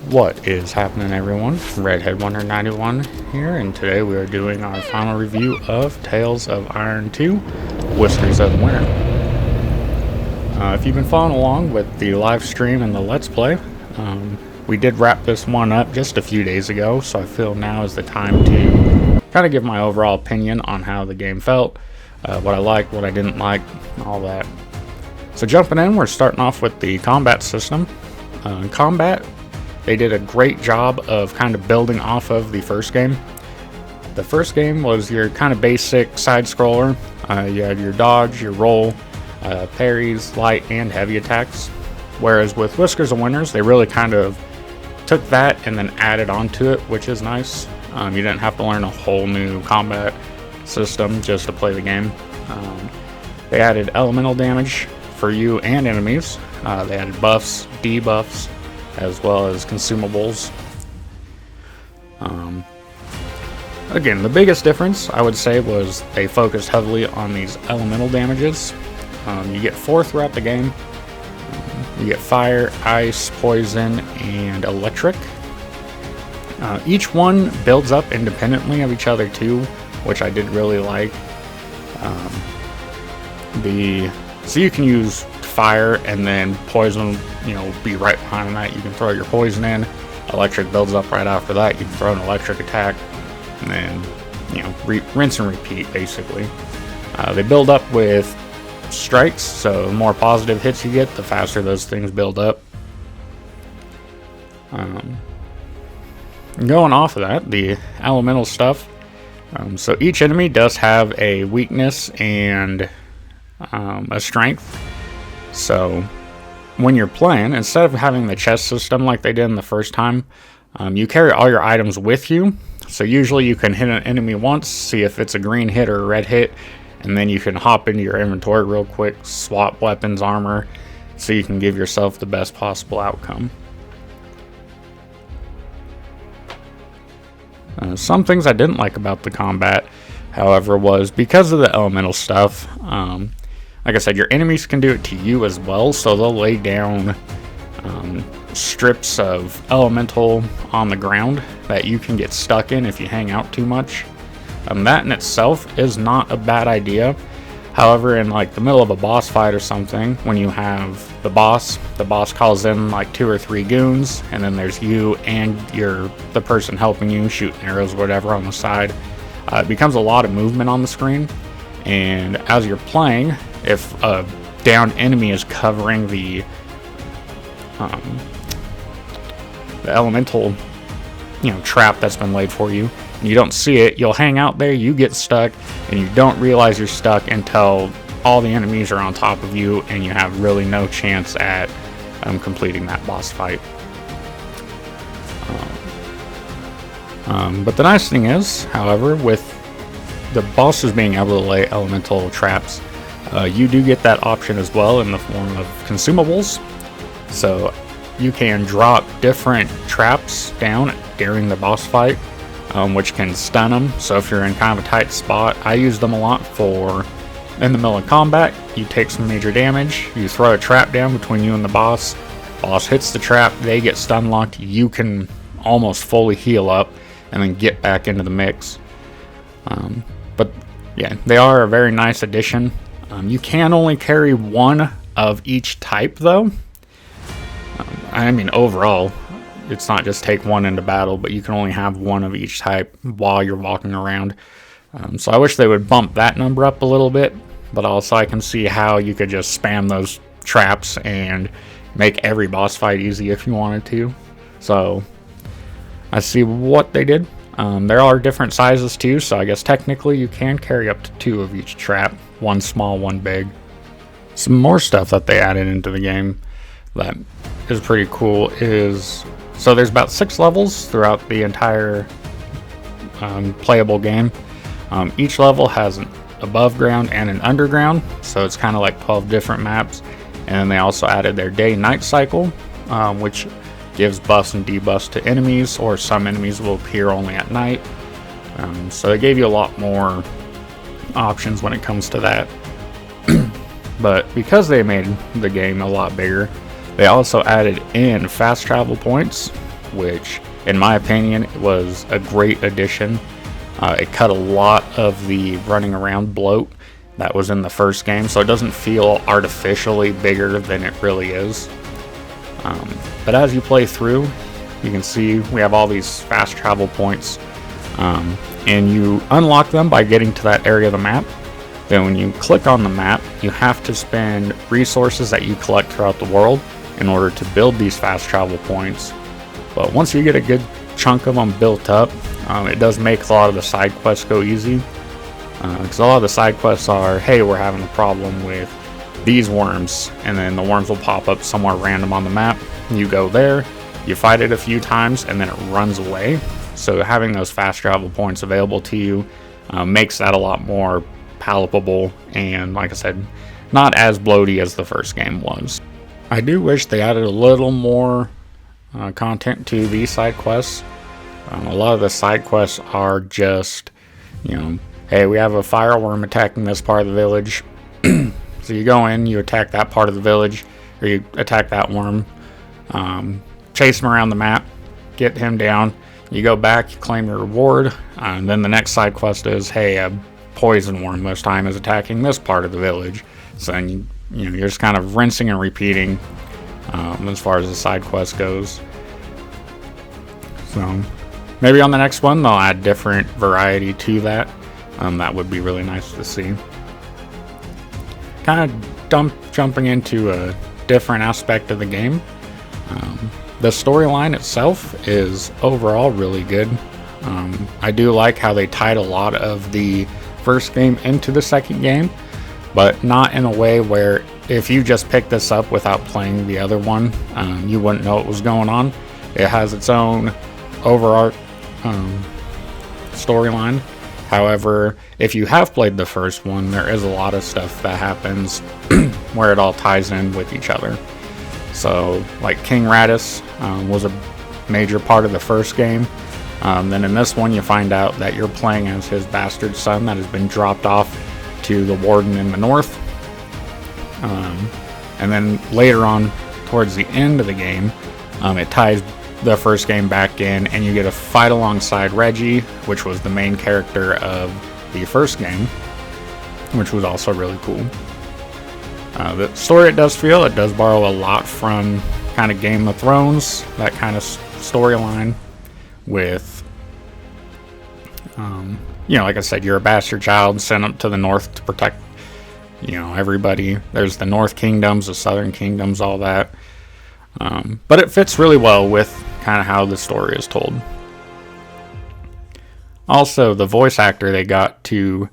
What is happening, everyone? Redhead191 here, and today we are doing our final review of Tales of Iron 2, Whiskers of Winter. If you've been following along with the live stream and the Let's Play, we did wrap this one up just a few days ago, so I feel now is the time to kind of give my overall opinion on how the game felt, what I liked, what I didn't like, all that. So jumping in, we're starting off with the combat system. Combat, they did a great job of kind of building off of the first game. The first game was your kind of basic side scroller. You had your dodge, your roll, parries, light and heavy attacks. Whereas with Whiskers of Winters, they really kind of took that and then added onto it, which is nice. You didn't have to learn a whole new combat system just to play the game. They added elemental damage for you and enemies. They added buffs, debuffs, as well as consumables. Again, the biggest difference I would say was they focused heavily on these elemental damages. You get 4 throughout the game. You get fire, ice, poison, and electric. Each one builds up independently of each other too, which I did really like. So you can use fire and then poison, be right behind that. You can throw your poison in. Electric builds up right after that. You can throw an electric attack, and then rinse and repeat basically. They build up with strikes, so the more positive hits you get, the faster those things build up. Going off of that, the elemental stuff. So each enemy does have a weakness and a strength. So when you're playing, instead of having the chest system like they did in the first time, you carry all your items with you. So usually you can hit an enemy once, see if it's a green hit or a red hit, and then you can hop into your inventory real quick, swap weapons, armor, so you can give yourself the best possible outcome. Some things I didn't like about the combat, however, was because of the elemental stuff. Like I said, your enemies can do it to you as well, so they'll lay down strips of elemental on the ground that you can get stuck in if you hang out too much. That in itself is not a bad idea. However, in like the middle of a boss fight or something, when you have the boss calls in like 2 or 3 goons, and then there's you and the person helping you, shooting arrows or whatever on the side. It becomes a lot of movement on the screen, and as you're playing, if a downed enemy is covering the elemental trap that's been laid for you, and you don't see it, you'll hang out there, you get stuck, and you don't realize you're stuck until all the enemies are on top of you and you have really no chance at completing that boss fight. But the nice thing is, however, with the bosses being able to lay elemental traps, you do get that option as well in the form of consumables. So you can drop different traps down during the boss fight, which can stun them. So if you're in kind of a tight spot, I use them a lot for in the middle of combat. You take some major damage, you throw a trap down between you and the boss hits the trap, they get stun locked, you can almost fully heal up and then get back into the mix. But yeah, they are a very nice addition. You can only carry one of each type though. I mean, overall, it's not just take one into battle, but you can only have one of each type while you're walking around. So I wish they would bump that number up a little bit, but also I can see how you could just spam those traps and make every boss fight easy if you wanted to. So I see what they did. There are different sizes too, so I guess technically you can carry up to 2 of each trap, one small, one big. Some more stuff that they added into the game that is pretty cool is, so there's about 6 levels throughout the entire playable game. Each level has an above ground and an underground, so it's kind of like 12 different maps. And they also added their day-night cycle, which gives buffs and debuffs to enemies, or some enemies will appear only at night. So they gave you a lot more options when it comes to that. But because they made the game a lot bigger, they also added in fast travel points. which in my opinion was a great addition. It cut a lot of the running around bloat that was in the first game, so it doesn't feel artificially bigger than it really is. But as you play through, you can see we have all these fast travel points, and you unlock them by getting to that area of the map. Then when you click on the map, you have to spend resources that you collect throughout the world in order to build these fast travel points. But once you get a good chunk of them built up, it does make a lot of the side quests go easy. Because a lot of the side quests are, hey, we're having a problem with these worms, and then the worms will pop up somewhere random on the map. You go there, you fight it a few times, and then it runs away. So having those fast travel points available to you makes that a lot more palatable, and like I said, not as bloaty as the first game was. I do wish they added a little more content to these side quests. A lot of the side quests are just, hey, we have a fireworm attacking this part of the village. So you go in, you attack that part of the village, or you attack that worm, chase him around the map, get him down, you go back, you claim your reward, and then the next side quest is, hey, a poison worm this time is attacking this part of the village. So then you're just kind of rinsing and repeating as far as the side quest goes. So maybe on the next one they'll add different variety to that. That would be really nice to see. Kind of jumping into a different aspect of the game. The storyline itself is overall really good. I do like how they tied a lot of the first game into the second game, but not in a way where if you just pick this up without playing the other one, you wouldn't know what was going on. It has its own overarching storyline. However, if you have played the first one, there is a lot of stuff that happens where it all ties in with each other. So, like King Radis was a major part of the first game. Then in this one, you find out that you're playing as his bastard son that has been dropped off to the warden in the north. And then later on, towards the end of the game, it ties the first game back in, and you get a fight alongside Reggie, which was the main character of the first game, which was also really cool. The story it does borrow a lot from kind of Game of Thrones, that kind of storyline with, like I said, you're a bastard child sent up to the north to protect, everybody. There's the North Kingdoms, the Southern Kingdoms, all that. But it fits really well with kind of how the story is told. Also, the voice actor they got to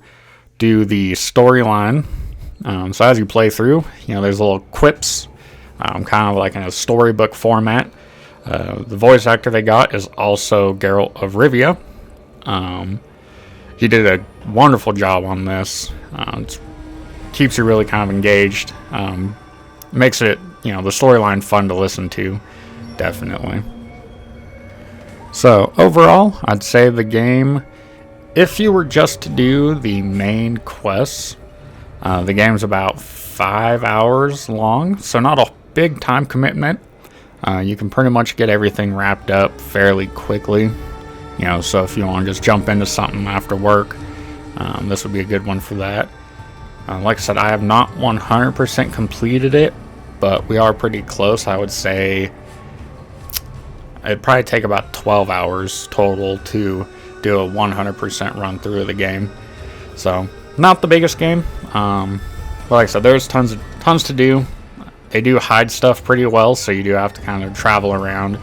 do the storyline. So as you play through, there's little quips, kind of like in a storybook format. The voice actor they got is also Geralt of Rivia. He did a wonderful job on this. It keeps you really kind of engaged. Makes it, the storyline fun to listen to, definitely. So overall, I'd say the game, if you were just to do the main quests, the game's about 5 hours long, so not a big time commitment. You can pretty much get everything wrapped up fairly quickly. So if you want to just jump into something after work, this would be a good one for that. Like I said, I have not 100% completed it, but we are pretty close. I would say it'd probably take about 12 hours total to do a 100% run through of the game. So not the biggest game, but like I said, there's tons to do. They do hide stuff pretty well, so you do have to kind of travel around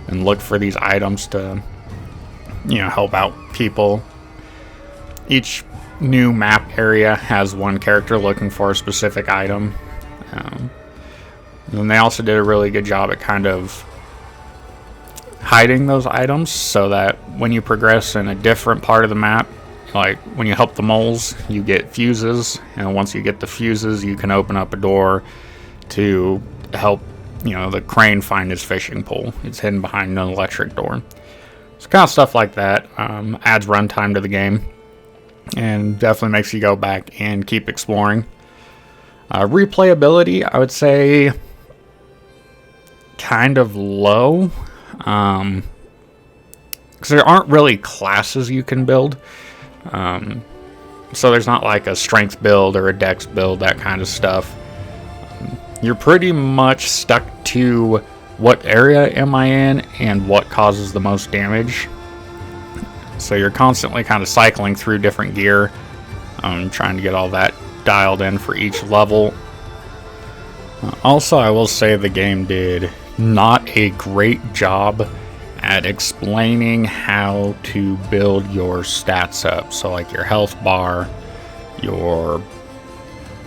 and look for these items to, help out people. Each new map area has one character looking for a specific item. And they also did a really good job at kind of hiding those items so that when you progress in a different part of the map, like when you help the moles, you get fuses, and once you get the fuses, you can open up a door to help, the crane find his fishing pole. It's hidden behind an electric door. So kind of stuff like that adds runtime to the game, and definitely makes you go back and keep exploring. Replayability, I would say, kind of low. Because there aren't really classes you can build. So there's not like a strength build or a dex build, that kind of stuff. You're pretty much stuck to what area am I in and what causes the most damage. So you're constantly kind of cycling through different gear, trying to get all that dialed in for each level. Also, I will say the game did not a great job at explaining how to build your stats up. So like your health bar,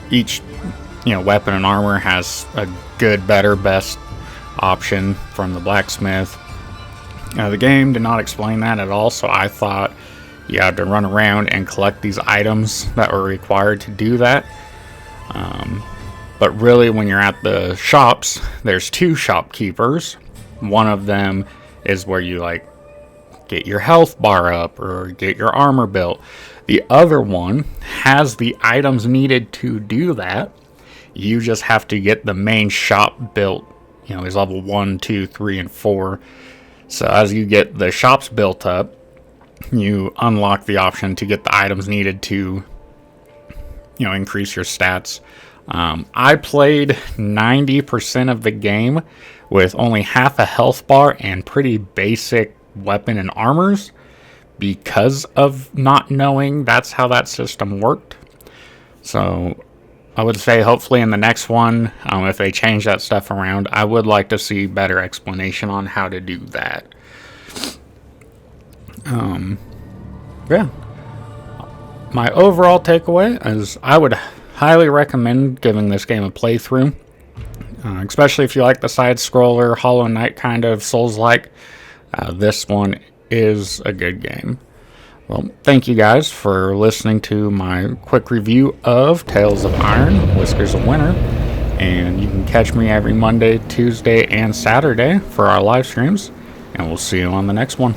each weapon and armor has a good, better, best option from the blacksmith. The game did not explain that at all, so I thought you had to run around and collect these items that were required to do that. But really, when you're at the shops, there's two shopkeepers. One of them is where you like get your health bar up or get your armor built. The other one has the items needed to do that. You just have to get the main shop built. There's level 1, 2, 3, and 4. So as you get the shops built up, you unlock the option to get the items needed to, increase your stats. I played 90% of the game with only half a health bar and pretty basic weapon and armors because of not knowing that's how that system worked. So I would say hopefully in the next one, if they change that stuff around, I would like to see better explanation on how to do that. Yeah. My overall takeaway is I would highly recommend giving this game a playthrough, especially if you like the side-scroller, Hollow Knight kind of Souls-like. This one is a good game. Well, thank you guys for listening to my quick review of Tales of Iron, Whiskers of Winter. And you can catch me every Monday, Tuesday, and Saturday for our live streams. And we'll see you on the next one.